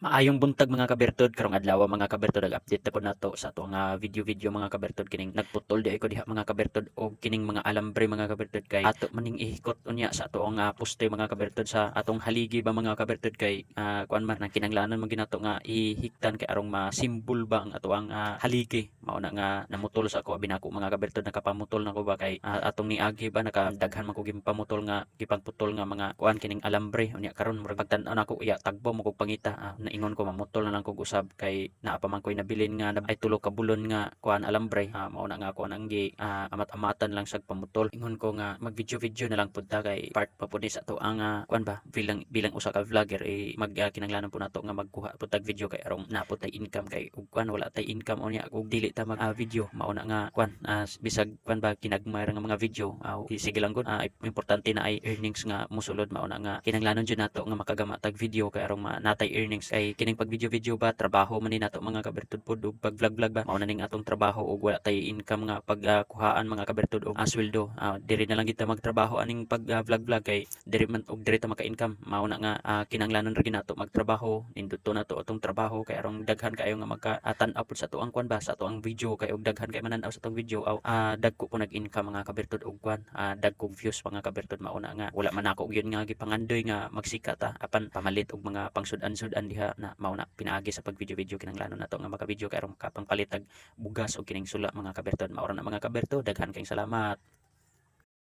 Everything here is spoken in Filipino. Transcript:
Maayong buntag mga kabertod, karong adlaw mga kabertod, nag-update ako nato sa ato nga video-video mga kabertod, kining nagputol di ko diha mga kabertod og kining mga alambre mga kabertod, kay ato maning ihikot unya sa ato nga poste mga kabertod sa atong haligi ba mga kabertod, kay kuan man nang kinahanglanon man ginato nga ihiktan kay arong masimbol ba ang ato ang haligi. Mao na nga namutol sa ako binako mga kabertod, nakapamutol na ko ba kay atong niagi ba nakadaghan man ko gipamutol nga gipagputol nga mga kuan kining alambre unya karon murag pagtan-aw nako iya tagbo mo kog pangita, naingon ko mamutol na lang kog usab kay naa pa man koy nabilin nga ay tulo ka bulon nga kuan alambre. Mao na nga ako nang amat-amatan lang sa pamutol. Ingon ko nga mag video-video na lang pud ta kay part pa pud ni sa to ang kuan ba bilang usa ka vlogger kinahanglanon po nato nga magkuha pud tag video kay arong napod tay income, kay ug kuan wala tay income unya ug dili ta mag video. Mao na nga kuan bisag kuan ba kinagmay nga mga video sige lang gud, importante na ay earnings nga mosulod. Mao na nga kinahanglanon jud nato nga makagama tag video kay arong natay earnings, kay kining pag video-video ba trabaho man ni nato mga kabertud pod ug pag vlog-vlog ba mao na ning atong trabaho ug wala tay income nga pagkuhaan mga kabertud og sweldo. Diri na lang kita magtrabaho aning pag vlog-vlog kay diri man og diri ta maka-income. Mao na nga kinahanglanon ra gid nato magtrabaho, nindot nato atong trabaho kay arong daghan kayo nga magka-tan-aw pod sa atuang kuan ba sa atuang video, kay og daghan kay manan-aw sa atong video dagko po nag-income mga kabertud og kuan dagkog views mga kabertud. Mao na nga wala man ako gyud nga gipangandoy nga magsikat apan pamalit og mga pangsud-an diha na mao na pinaagi sa pag video-video kinahanglanon nato nga maka-video kay aron makapangpalit bugas og kining sula mga kabertud. Mao ra na mga kabertud, daghan kayong salamat.